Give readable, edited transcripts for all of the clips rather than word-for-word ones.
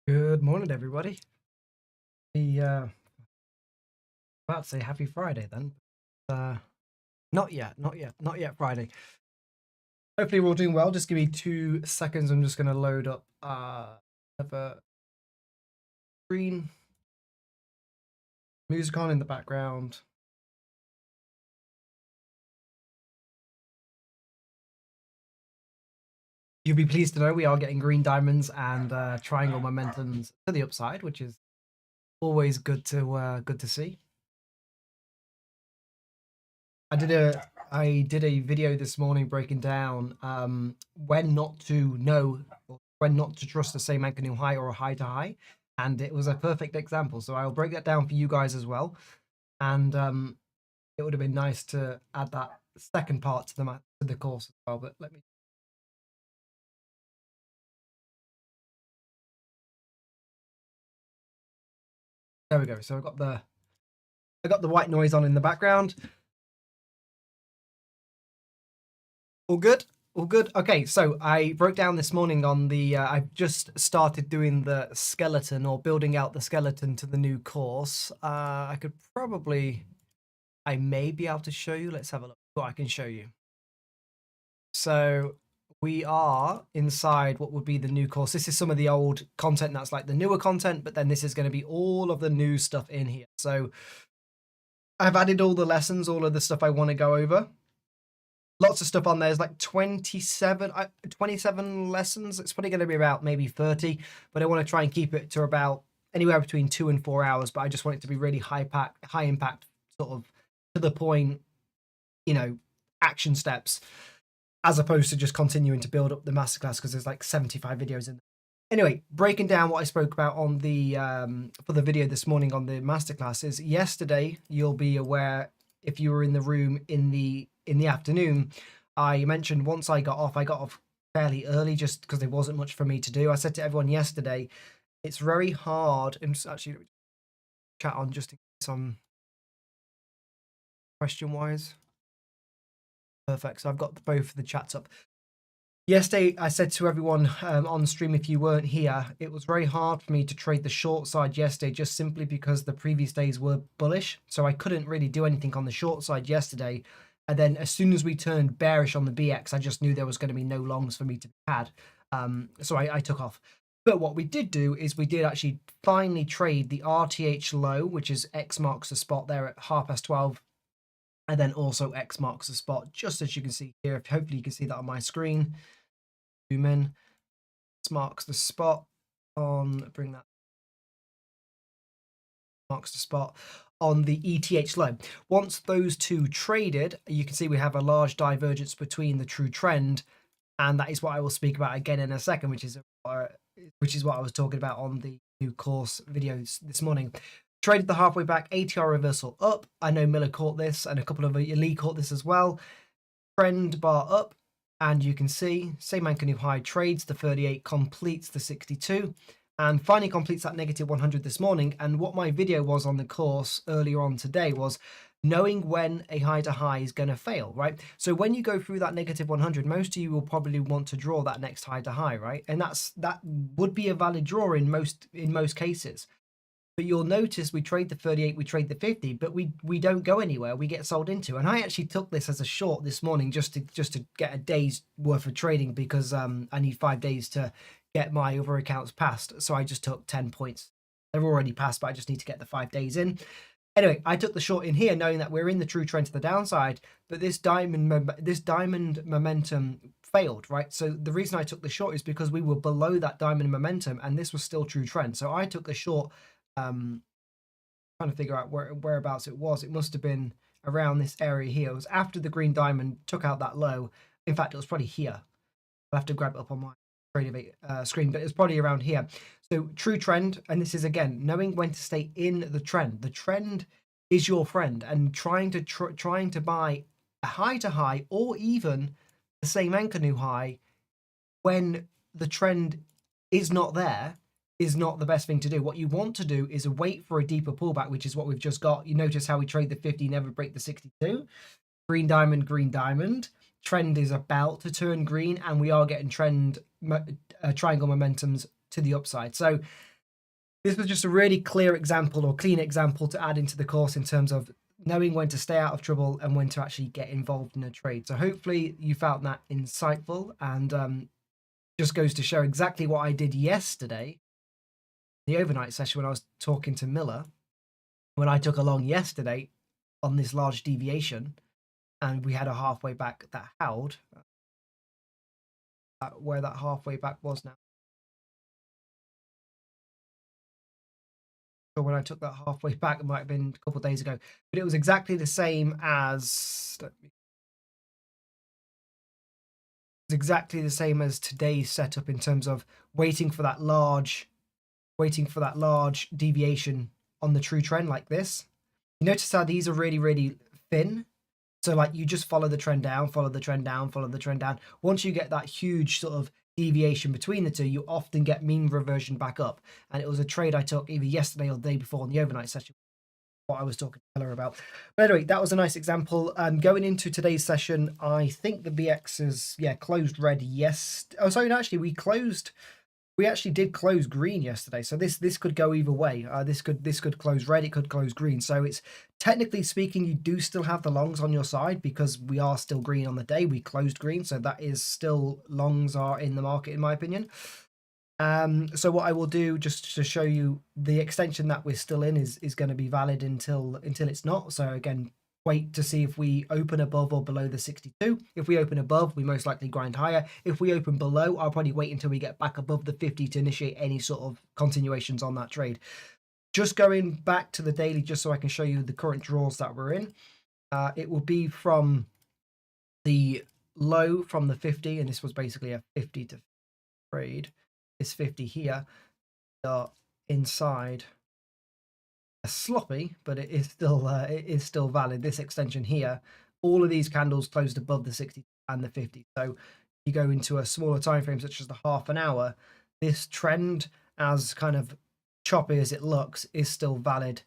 Good morning, everybody. About to say happy Friday then. Not yet Friday. Hopefully we're all doing well. Just give me 2 seconds. I'm just going to load up a screen, music on in the background. You'll be pleased to know we are getting green diamonds and triangle momentums to the upside, which is always good to see. I did a video this morning breaking down when not to trust the same anchor new high or a high to high, and it was a perfect example. So I'll break that down for you guys as well, and it would have been nice to add that second part to the course as well. But let me. There we go. So I got the white noise on in the background. All good. All good. Okay, so I broke down this morning on the. I've just started doing the skeleton or building out the skeleton to the new course. I may be able to show you. Let's have a look what I can show you. So we are inside what would be the new course. This is some of the old content that's like the newer content, but then this is going to be all of the new stuff in here. So I've added all the lessons, all of the stuff I want to go over. Lots of stuff on there. There's like 27 lessons. It's probably going to be about maybe 30, but I want to try and keep it to about anywhere between 2 and 4 hours. But I just want it to be really high impact, sort of to the point, action steps, as opposed to just continuing to build up the masterclass because there's like 75 videos in there. Anyway, breaking down what I spoke about on the for the video this morning on the masterclass is yesterday. You'll be aware if you were in the room in the afternoon, I mentioned once I got off fairly early just because there wasn't much for me to do. I said to everyone yesterday, it's very hard. I'm just actually chat on just in case I'm question wise. Perfect. So I've got both of the chats up. Yesterday, I said to everyone on stream, if you weren't here, it was very hard for me to trade the short side yesterday, just simply because the previous days were bullish. So I couldn't really do anything on the short side yesterday. And then as soon as we turned bearish on the BX, I just knew there was going to be no longs for me to be had. So I took off. But what we did do is we did actually finally trade the RTH low, which is X marks the spot there at 12:30. And then also X marks the spot, just as you can see here. Hopefully you can see that on my screen. Zoom in. X marks the spot on, bring that. Marks the spot on the ETH low. Once those two traded, you can see we have a large divergence between the true trend, and that is what I will speak about again in a second, which is what I was talking about on the new course videos this morning. Traded the halfway back, ATR reversal up. I know Miller caught this, and a couple of Lee caught this as well. Trend bar up, and you can see same anchor new high, trades the 38, completes the 62. And finally completes that negative 100 this morning. And what my video was on the course earlier on today was knowing when a high to high is going to fail, right? So when you go through that negative 100, most of you will probably want to draw that next high to high, right? And that would be a valid draw in most cases. But you'll notice we trade the 38, we trade the 50, but we don't go anywhere. We get sold into. And I actually took this as a short this morning just to get a day's worth of trading because I need 5 days to get my other accounts passed. So I just took 10 points. They're already passed, but I just need to get the 5 days in. Anyway, I took the short in here knowing that we're in the true trend to the downside, but this diamond momentum failed, right? So the reason I took the short is because we were below that diamond momentum and this was still true trend. So I took the short, trying to figure out whereabouts it was. It must have been around this area here. It was after the green diamond took out that low. In fact, it was probably here. I'll have to grab it up on my screen, but it's probably around here. So true trend, and this is again knowing when to stay in the trend. The trend is your friend, and trying to buy a high to high or even the same anchor new high when the trend is not there is not the best thing to do. What you want to do is wait for a deeper pullback, which is what we've just got. You notice how we trade the 50, never break the 62. Green diamond. Trend is about to turn green, and we are getting triangle momentums to the upside. So this was just a really clear example or clean example to add into the course in terms of knowing when to stay out of trouble and when to actually get involved in a trade. So hopefully you found that insightful, and just goes to show exactly what I did yesterday, the overnight session, when I was talking to Miller, when I took a long yesterday on this large deviation, and we had a halfway back that held, where that halfway back was now. Or when I took that halfway back, it might have been a couple of days ago, but it was exactly the same as today's setup in terms of waiting for that large deviation on the true trend like this. You notice how these are really, really thin. So like you just follow the trend down, follow the trend down, follow the trend down. Once you get that huge sort of deviation between the two, you often get mean reversion back up. And it was a trade I took either yesterday or the day before in the overnight session, what I was talking to Heller about. But anyway, that was a nice example. Going into today's session, I think the BX is closed red. Yes. Oh, sorry, no, actually we actually did close green yesterday, so this could go either way. This could close red, it could close green. So it's technically speaking, you do still have the longs on your side because we are still green on the day. We closed green, so that is still longs are in the market, in my opinion. So what I will do, just to show you the extension that we're still in, is going to be valid until it's not. So again, wait to see if we open above or below the 62. If we open above, we most likely grind higher. If we open below, I'll probably wait until we get back above the 50 to initiate any sort of continuations on that trade. Just going back to the daily, just so I can show you the current draws that we're in. It will be from the low from the 50, and this was basically a 50 to trade. This 50 here are inside sloppy, but it is still valid. This extension here, all of these candles closed above the 60 and the 50. So you go into a smaller time frame such as the half an hour, this trend, as kind of choppy as it looks, is still valid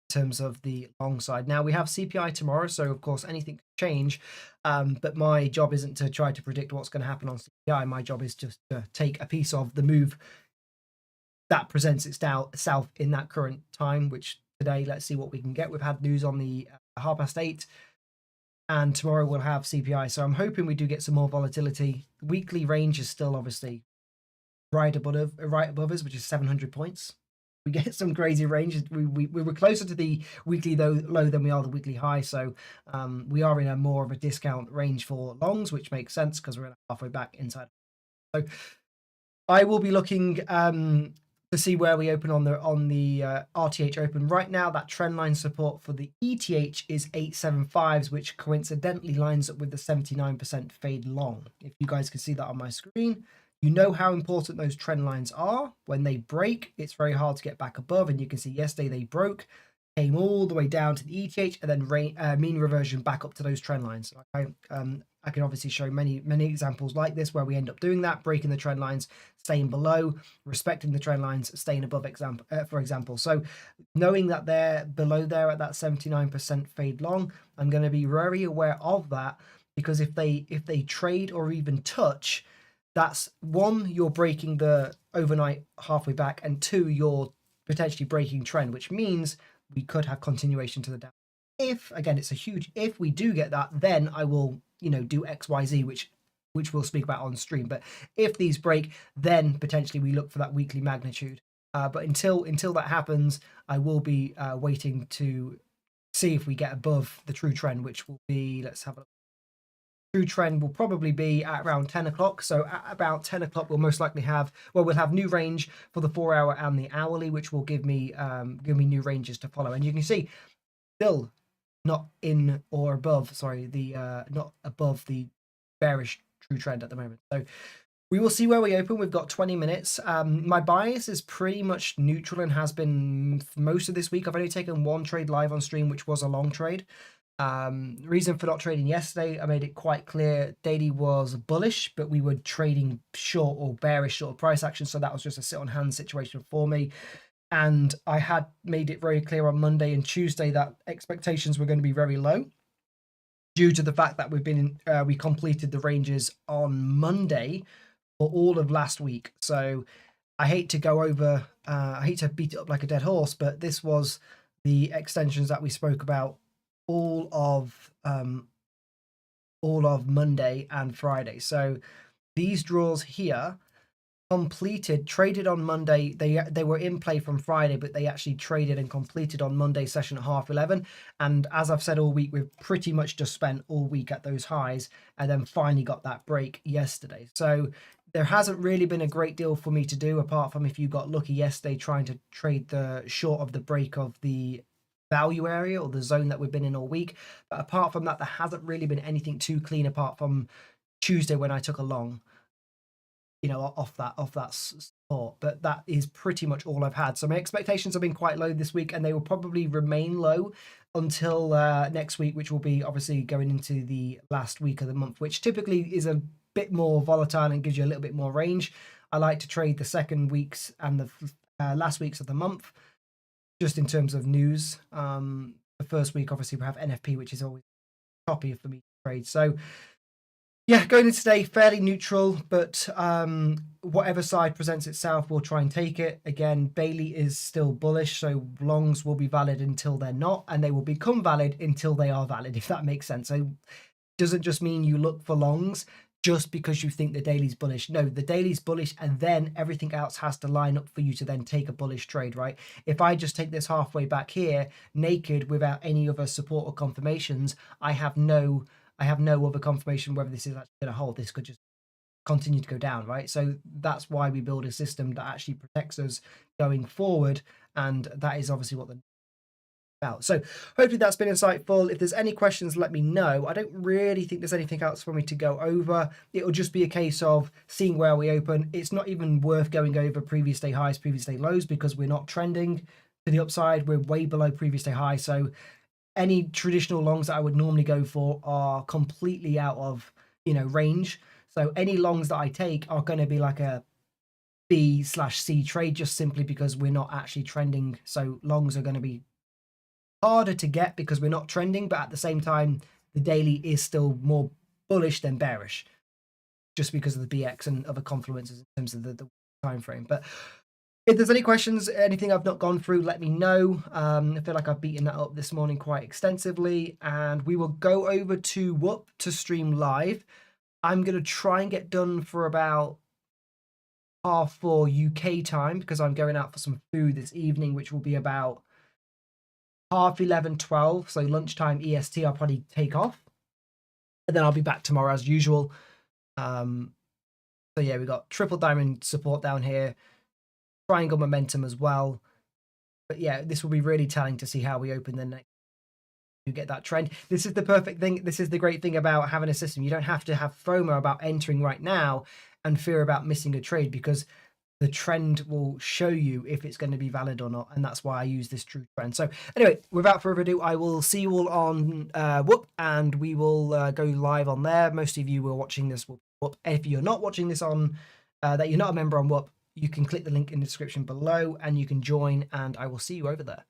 in terms of the long side. Now we have CPI tomorrow, so of course anything can change, but my job isn't to try to predict what's going to happen on CPI. My job is just to take a piece of the move that presents itself in that current time, which today, let's see what we can get. We've had news on the 8:30, and tomorrow we'll have CPI. So I'm hoping we do get some more volatility. Weekly range is still obviously right above us, which is 700 points. We get some crazy range. We were closer to the weekly low than we are the weekly high. So we are in a more of a discount range for longs, which makes sense because we're halfway back inside. So I will be looking to see where we open on the RTH open. Right now, that trend line support for the ETH is 875s, which coincidentally lines up with the 79% fade long. If you guys can see that on my screen, you know how important those trend lines are. When they break, it's very hard to get back above, and you can see yesterday they broke, came all the way down to the ETH, and then mean reversion back up to those trend lines. Okay, I can obviously show many examples like this where we end up doing that, breaking the trend lines, staying below, respecting the trend lines, staying above, for example. So knowing that they're below there at that 79% fade long, I'm going to be very aware of that, because if they trade or even touch, that's one, you're breaking the overnight halfway back, and two, you're potentially breaking trend, which means we could have continuation to the down. If, again, it's a huge if we do get that, then I will, do XYZ, which we'll speak about on stream. But if these break, then potentially we look for that weekly magnitude. But until that happens, I will be waiting to see if we get above the true trend, which will be, let's have a look. True trend will probably be at around 10 o'clock. So at about 10 o'clock, we'll most likely we'll have new range for the 4 hour and the hourly, which will give me new ranges to follow. And you can see still not in or above, not above the bearish true trend at the moment. So we will see where we open. We've got 20 minutes. My bias is pretty much neutral and has been for most of this week. I've only taken one trade live on stream, which was a long trade. Reason for not trading yesterday, I made it quite clear. Daily was bullish, but we were trading short or bearish sort of price action. So that was just a sit on hand situation for me. And I had made it very clear on Monday and Tuesday that expectations were going to be very low due to the fact that we completed the ranges on Monday for all of last week. So I hate to go over, I hate to beat it up like a dead horse, but this was the extensions that we spoke about all of Monday and Friday. So these draws here completed, traded on Monday. They were in play from Friday, but they actually traded and completed on Monday session at 11:30. And as I've said all week, we've pretty much just spent all week at those highs and then finally got that break yesterday. So there hasn't really been a great deal for me to do apart from if you got lucky yesterday trying to trade the short of the break of the value area or the zone that we've been in all week. But apart from that, there hasn't really been anything too clean apart from Tuesday when I took a long, off that support. But that is pretty much all I've had. So my expectations have been quite low this week, and they will probably remain low until next week, which will be obviously going into the last week of the month, which typically is a bit more volatile and gives you a little bit more range. I like to trade the second weeks and the last weeks of the month, just in terms of news. The first week, obviously, we have NFP, which is always choppy for me to trade. So yeah, going into today, fairly neutral, but whatever side presents itself, we'll try and take it. Again, Bailey is still bullish, so longs will be valid until they're not, and they will become valid until they are valid, if that makes sense. So it doesn't just mean you look for longs just because you think the daily's bullish. No, the daily's bullish, and then everything else has to line up for you to then take a bullish trade, right? If I just take this halfway back here, naked, without any other support or confirmations, I have no other confirmation whether this is actually going to hold. This could just continue to go down, right? So that's why we build a system that actually protects us going forward, and that is obviously what the about. So hopefully that's been insightful. If there's any questions, let me know. I don't really think there's anything else for me to go over. It'll just be a case of seeing where we open. It's not even worth going over previous day highs, previous day lows, because we're not trending to the upside. We're way below previous day high. So any traditional longs that I would normally go for are completely out of, range. So any longs that I take are going to be like a B/C trade, just simply because we're not actually trending. So longs are going to be harder to get because we're not trending, but at the same time, the daily is still more bullish than bearish, just because of the BX and other confluences in terms of the time frame. But if there's any questions, anything I've not gone through, let me know. I feel like I've beaten that up this morning quite extensively, and we will go over to Whoop to stream live. I'm going to try and get done for about 4:30 UK time because I'm going out for some food this evening, which will be about 11:30, 12. So lunchtime EST, I'll probably take off, and then I'll be back tomorrow as usual. So yeah, we got triple diamond support down here, triangle momentum as well. But yeah, this will be really telling to see how we open the next. You get that trend. This is the perfect thing. This is the great thing about having a system. You don't have to have FOMO about entering right now and fear about missing a trade, because the trend will show you if it's going to be valid or not. And that's why I use this true trend. So anyway, without further ado, I will see you all on Whoop, and we will go live on there. Most of you were watching this Whoop. If you're not watching this on, that you're not a member on Whoop, you can click the link in the description below and you can join, and I will see you over there.